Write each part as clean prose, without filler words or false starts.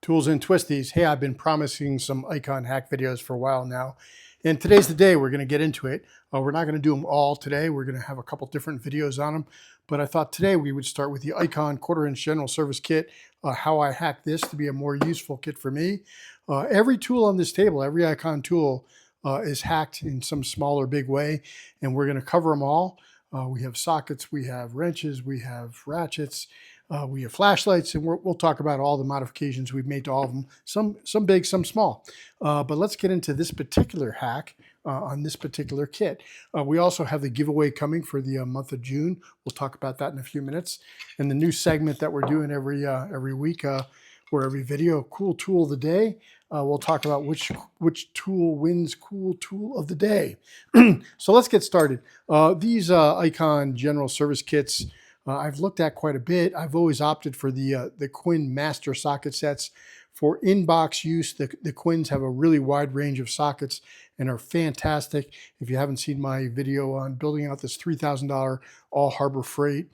Tools and Twisties. Hey, I've been promising some icon hack videos for a while now, and today's the day we're going to get into it. We're not going to do them all today. We're going to have a couple different videos on them, but I thought today we would start with the icon 1/4 inch general service kit, how I hacked this to be a more useful kit for me. Every tool on this table, every icon tool is hacked in some small or big way, and we're going to cover them all. We have sockets, we have wrenches, we have ratchets, we have flashlights, and we'll talk about all the modifications we've made to all of them, some big, some small. But let's get into this particular hack on this particular kit. We also have the giveaway coming for the month of June. We'll talk about that in a few minutes. And the new segment that we're doing every week, or every video, cool tool of the day. We'll talk about which tool wins cool tool of the day. So let's get started. These icon general service kits, I've looked at quite a bit. I've always opted for the Quinn master socket sets. For in-box use, the Quinns have a really wide range of sockets and are fantastic. If you haven't seen my video on building out this $3,000 all Harbor Freight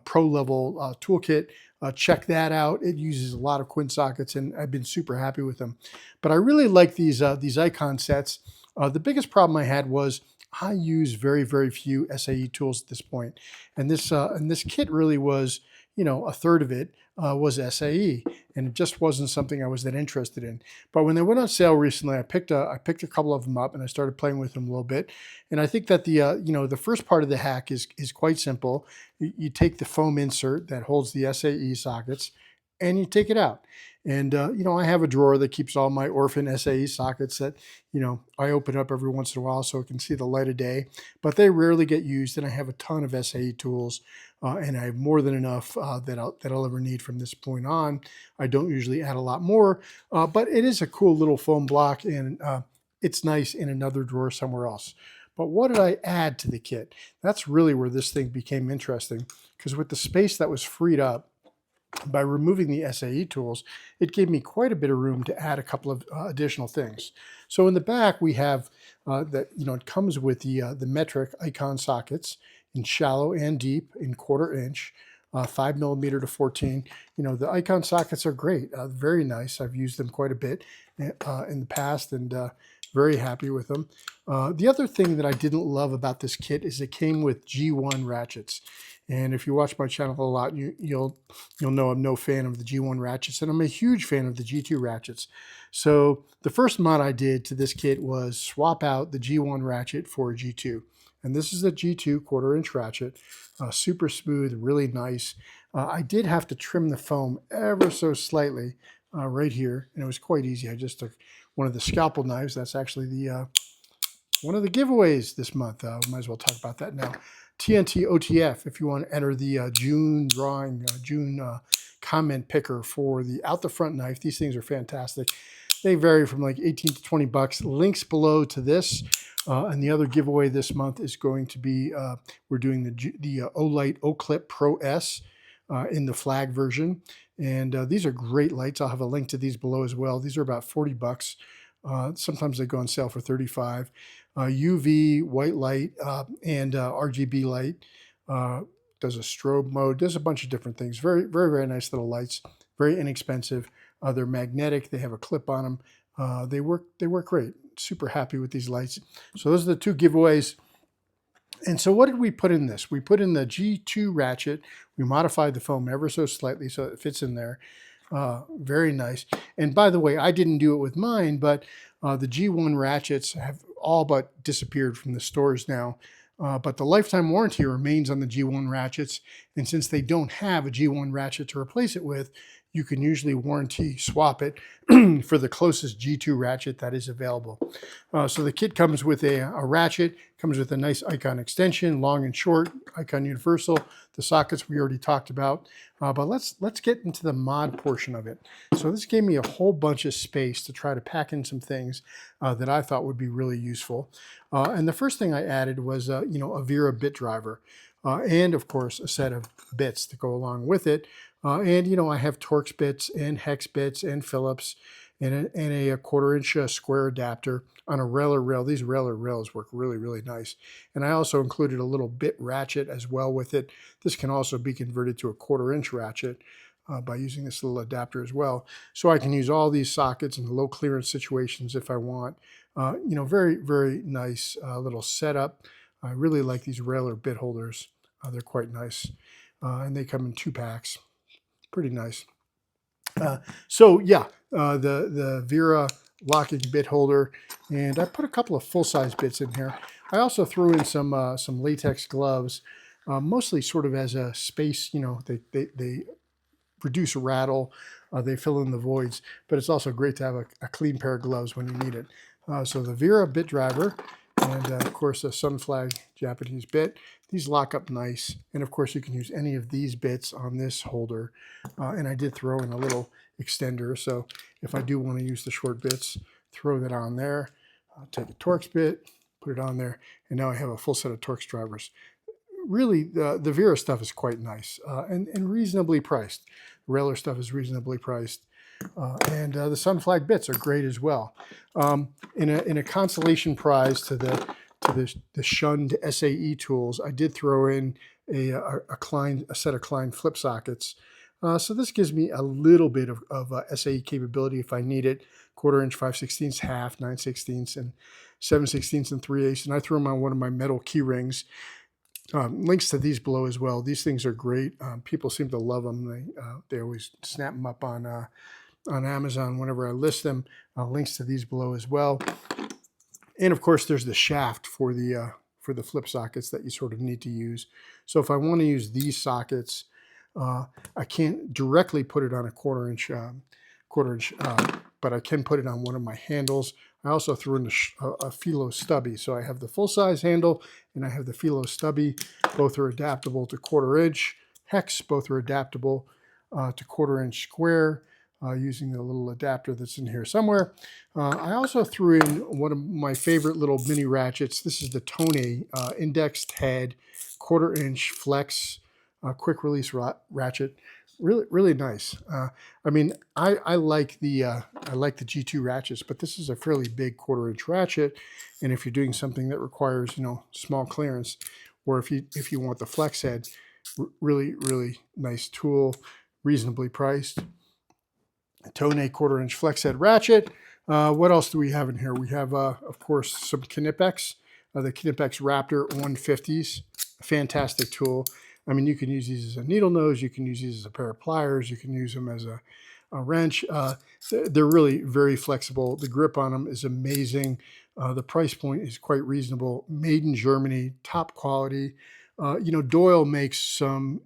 pro level toolkit, check that out. It uses a lot of Quinn sockets, and I've been super happy with them. But I really like these icon sets. The biggest problem I had was I use very, very few SAE tools at this point. And this kit really was, a third of it was SAE, and it just wasn't something I was that interested in. But when they went on sale recently, I picked a couple of them up and I started playing with them a little bit. And I think that the first part of the hack is quite simple. You take the foam insert that holds the SAE sockets and you take it out. And, I have a drawer that keeps all my orphan SAE sockets that, I open up every once in a while so it can see the light of day, but they rarely get used. And I have a ton of SAE tools, and I have more than enough that I'll ever need from this point on. I don't usually add a lot more, but it is a cool little foam block, and it's nice in another drawer somewhere else. But what did I add to the kit? That's really where this thing became interesting, because with the space that was freed up by removing the SAE tools, it gave me quite a bit of room to add a couple of additional things. So in the back, we have it comes with the metric icon sockets in shallow and deep in 1/4 inch, 5mm to 14. The icon sockets are great, very nice. I've used them quite a bit in the past, and very happy with them. The other thing that I didn't love about this kit is it came with G1 ratchets. And if you watch my channel a lot, you'll know I'm no fan of the G1 ratchets, and I'm a huge fan of the G2 ratchets. So the first mod I did to this kit was swap out the G1 ratchet for a G2. And this is a G2 1/4 inch ratchet, super smooth, really nice. I did have to trim the foam ever so slightly right here, and it was quite easy. I just took one of the scalpel knives. That's actually one of the giveaways this month. Might as well talk about that now. TNT OTF, if you want to enter the June drawing, June comment picker for the out the front knife. These things are fantastic. They vary from like 18 to 20 bucks. Links below to this. And the other giveaway this month is going to be, we're doing the Olight Oclip Pro S in the flag version. And these are great lights. I'll have a link to these below as well. These are about 40 bucks. Sometimes they go on sale for 35. UV, white light, and RGB light. Does a strobe mode. Does a bunch of different things. Very, very, very nice little lights. Very inexpensive. They're magnetic. They have a clip on them. They work great. Super happy with these lights. So those are the two giveaways. And so what did we put in this? We put in the G2 ratchet. We modified the foam ever so slightly so it fits in there. Very nice. And by the way, I didn't do it with mine, but the G1 ratchets have all but disappeared from the stores now. But the lifetime warranty remains on the G1 ratchets. And since they don't have a G1 ratchet to replace it with, you can usually warranty swap it for the closest G2 ratchet that is available. So the kit comes with a ratchet, comes with a nice icon extension, long and short, icon universal. The sockets we already talked about. But let's get into the mod portion of it. So this gave me a whole bunch of space to try to pack in some things that I thought would be really useful. And the first thing I added was a Wera bit driver. And of course a set of bits to go along with it. And I have Torx bits and hex bits and Phillips and a 1/4 inch square adapter on a railer rail. These railer rails work really, really nice. And I also included a little bit ratchet as well with it. This can also be converted to a 1/4 inch ratchet. by using this little adapter as well. So I can use all these sockets in low clearance situations if I want. You know, very, very nice little setup. I really like these railer bit holders. They're quite nice. And they come in 2 packs. Pretty nice. So yeah, the Wera locking bit holder, and I put a couple of full-size bits in here. I also threw in some latex gloves, mostly sort of as a space. You know, they reduce rattle, they fill in the voids, but it's also great to have a clean pair of gloves when you need it. So the Wera bit driver, and of course a Sunflag Japanese bit. These lock up nice, and of course you can use any of these bits on this holder. And I did throw in a little extender, so if I do want to use the short bits, throw that on there. Take a Torx bit, put it on there, and now I have a full set of Torx drivers. Really, the Wera stuff is quite nice and reasonably priced. The railer stuff is reasonably priced. And the Sunflag bits are great as well. In a consolation prize to the shunned SAE tools, I did throw in a set of Klein flip sockets. So this gives me a little bit of SAE capability if I need it. 1/4 inch, 5/16, half, 9/16, and 7/16 and 3/8. And I threw them on one of my metal key rings. Links to these below as well. These things are great. People seem to love them. They always snap them up on Amazon whenever I list them. Links to these below as well. And of course, there's the shaft for the flip sockets that you sort of need to use. So if I want to use these sockets, I can't directly put it on a 1/4 inch, but I can put it on one of my handles. I also threw in a Felo stubby. So I have the full-size handle and I have the Felo stubby. Both are adaptable to 1/4 inch hex. Both are adaptable to 1/4 inch square using the little adapter that's in here somewhere. I also threw in one of my favorite little mini ratchets. This is the Tone indexed head 1/4 inch flex quick release ratchet. Really nice. I mean, I like the G2 ratchets, but this is a fairly big 1/4 inch ratchet, and if you're doing something that requires, you know, small clearance, or if you want the flex head, really nice tool, reasonably priced. Tone 1/4 inch flex head ratchet. What else do we have in here? We have, of course, some Knipex, the Knipex Raptor 150s, a fantastic tool. I mean, you can use these as a needle nose, you can use these as a pair of pliers, you can use them as a wrench. They're really very flexible. The grip on them is amazing. The price point is quite reasonable. Made in Germany, top quality. You know, Doyle makes some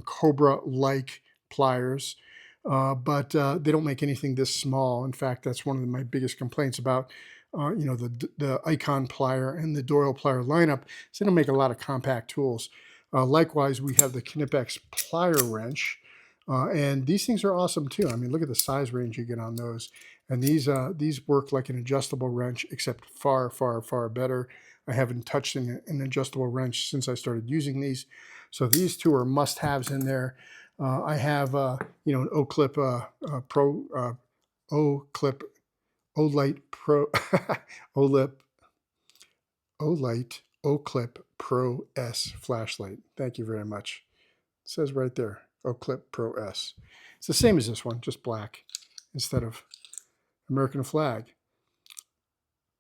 Cobra-like pliers, but they don't make anything this small. In fact, that's one of my biggest complaints about you know, the Icon plier and the Doyle plier lineup. So they don't make a lot of compact tools. Likewise, we have the Knipex plier wrench, and these things are awesome too. I mean, look at the size range you get on those. And these work like an adjustable wrench, except far better. I haven't touched an adjustable wrench since I started using these. So these two are must-haves in there. I have you know, an Oclip Pro Oclip Olight Pro Olight Oclip Pro S flashlight. Thank you very much. It says right there, Oclip Pro S. It's the same as this one, just black instead of American flag.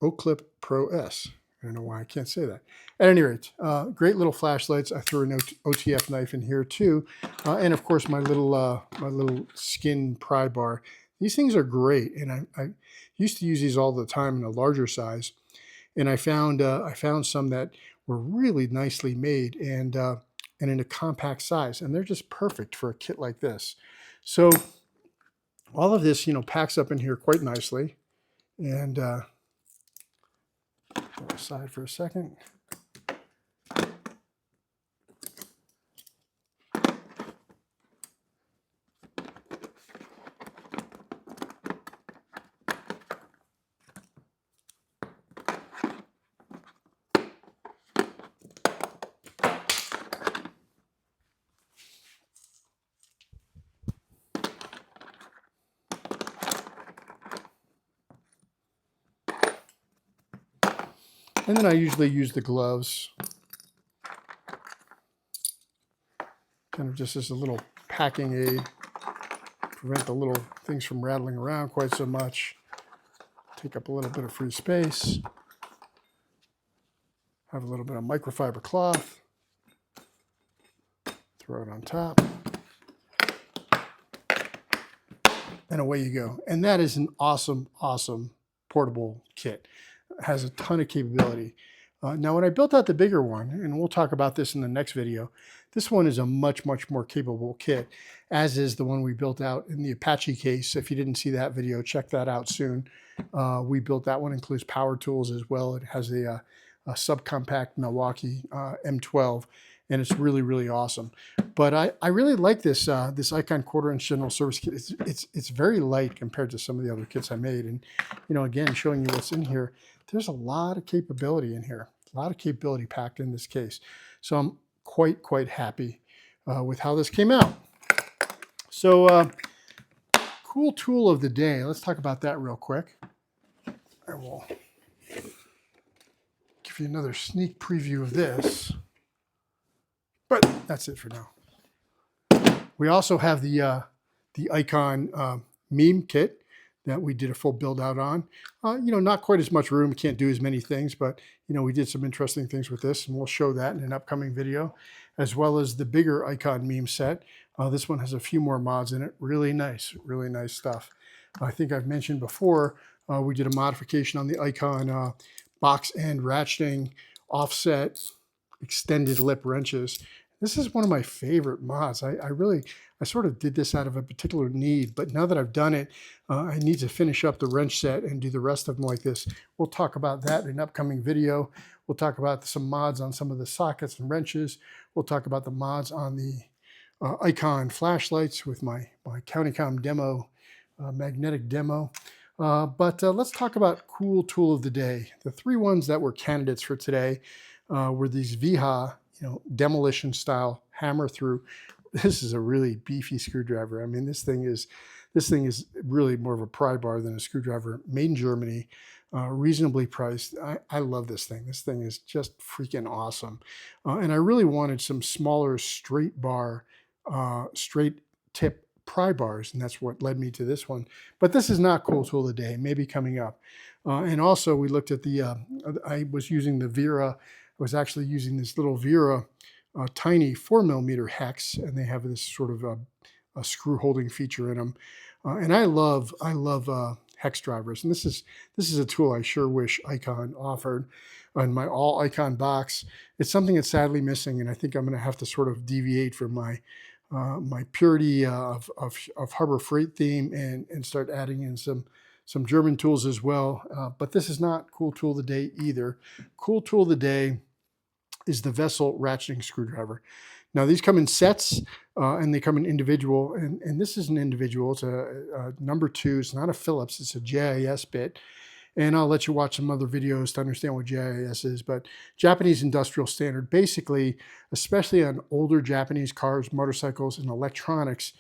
Oclip Pro S. I don't know why I can't say that. At any rate, great little flashlights. I threw an OTF knife in here too, and of course my little skin pry bar. These things are great, and I used to use these all the time in a larger size, and I found some that were really nicely made and in a compact size, and they're just perfect for a kit like this. So all of this, you know, packs up in here quite nicely, and go aside for a second. And then I usually use the gloves kind of just as a little packing aid. prevent the little things from rattling around quite so much. Take up a little bit of free space. Have a little bit of microfiber cloth. Throw it on top. And away you go. And that is an awesome, awesome portable kit. It has a ton of capability. Now, when I built out the bigger one, and we'll talk about this in the next video, this one is a much, much more capable kit, as is the one we built out in the Apache case. If you didn't see that video, check that out soon. We built that one, includes power tools as well. It has a subcompact Milwaukee M12, and it's really, really awesome. But I really like this this Icon 1/4" general service kit. It's very light compared to some of the other kits I made. And, you know, again, showing you what's in here, there's a lot of capability in here, a lot of capability packed in this case. So I'm quite happy with how this came out. So cool tool of the day. Let's talk about that real quick. I will give you another sneak preview of this. But that's it for now. We also have the Icon meme kit that we did a full build out on. You know, not quite as much room, can't do as many things, but you know, we did some interesting things with this, and we'll show that in an upcoming video, as well as the bigger Icon meme set. This one has a few more mods in it. Really nice stuff. I think I've mentioned before, we did a modification on the Icon box end ratcheting offset extended lip wrenches. This is one of my favorite mods. I sort of did this out of a particular need, but now that I've done it, I need to finish up the wrench set and do the rest of them like this. We'll talk about that in an upcoming video. We'll talk about some mods on some of the sockets and wrenches. We'll talk about the mods on the Icon flashlights with my CountyCom demo, magnetic demo. But let's talk about cool tool of the day. The three ones that were candidates for today were these Viha, you know, demolition style hammer through. This is a really beefy screwdriver. I mean, this thing is really more of a pry bar than a screwdriver. Made in Germany, reasonably priced. I love this thing. This thing is just freaking awesome. And I really wanted some smaller straight bar, straight tip pry bars, and that's what led me to this one. But this is not cool tool of the day, maybe coming up. And also we looked at the, I was using the Wera. I was actually using this little Wera tiny 4mm hex, and they have this sort of a screw holding feature in them. And I love hex drivers, and this is a tool I sure wish Icon offered on my all Icon box. It's something that's sadly missing, and I think I'm going to have to sort of deviate from my my purity of Harbor Freight theme and start adding in some German tools as well. But this is not cool tool of the day either. Cool tool of the day is the Vessel ratcheting screwdriver. Now these come in sets and they come in individual, and this is an individual. It's a number 2. It's not a Phillips, it's a JIS bit. And I'll let you watch some other videos to understand what JIS is, but Japanese industrial standard. Basically, especially on older Japanese cars, motorcycles, and electronics,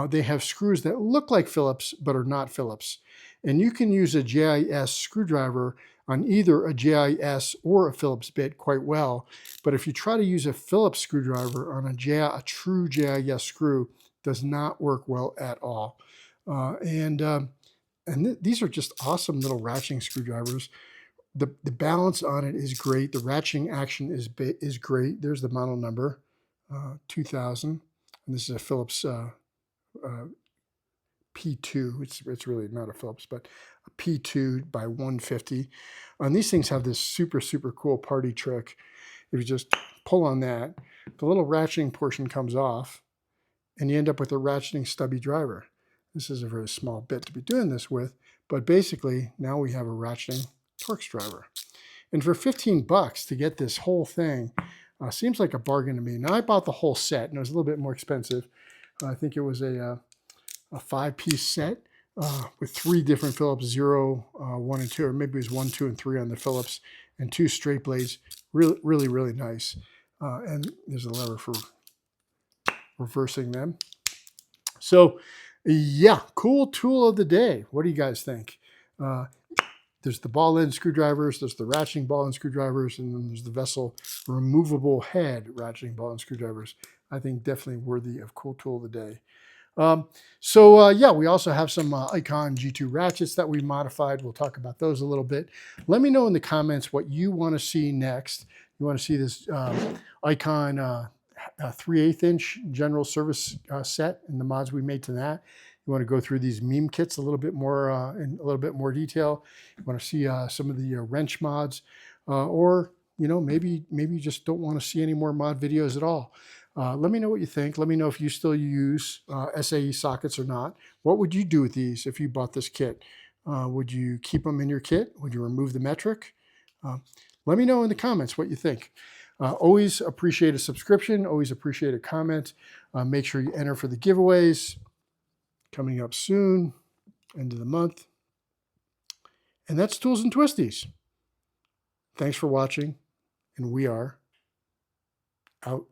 they have screws that look like Phillips but are not Phillips. And you can use a JIS screwdriver on either a JIS or a Phillips bit quite well. But if you try to use a Phillips screwdriver on a true JIS screw, it does not work well at all. And these are just awesome little ratcheting screwdrivers. The balance on it is great. The ratcheting action is great. There's the model number, 2000. And this is a Phillips P2. It's really not a Phillips, but a P2 by 150. And these things have this super cool party trick. If you just pull on that, the little ratcheting portion comes off, and you end up with a ratcheting stubby driver. This is a very small bit to be doing this with, but basically now we have a ratcheting Torx driver. And for 15 bucks to get this whole thing seems like a bargain to me. Now I bought the whole set, and it was a little bit more expensive. I think it was a 5-piece set with 3 different Phillips, 0, 1, and 2, or maybe it was 1, 2, and 3 on the Phillips, and 2 straight blades. Really nice. And there's a lever for reversing them. So yeah, cool tool of the day. What do you guys think? There's the ball end screwdrivers, there's the ratcheting ball end screwdrivers, and then there's the Vessel removable head ratcheting ball end screwdrivers. I think definitely worthy of cool tool of the day. Yeah, we also have some Icon G2 ratchets that we modified. We'll talk about those a little bit. Let me know in the comments what you want to see next. You want to see this Icon 3/8 inch general service set and the mods we made to that. You want to go through these meme kits a little bit more in a little bit more detail. You want to see some of the wrench mods, or maybe you just don't want to see any more mod videos at all. Let me know what you think. Let me know if you still use SAE sockets or not. What would you do with these if you bought this kit? Would you keep them in your kit? Would you remove the metric? Let me know in the comments what you think. Always appreciate a subscription. Always appreciate a comment. Make sure you enter for the giveaways coming up soon, end of the month. And that's Tools and Twisties. Thanks for watching, and we are out.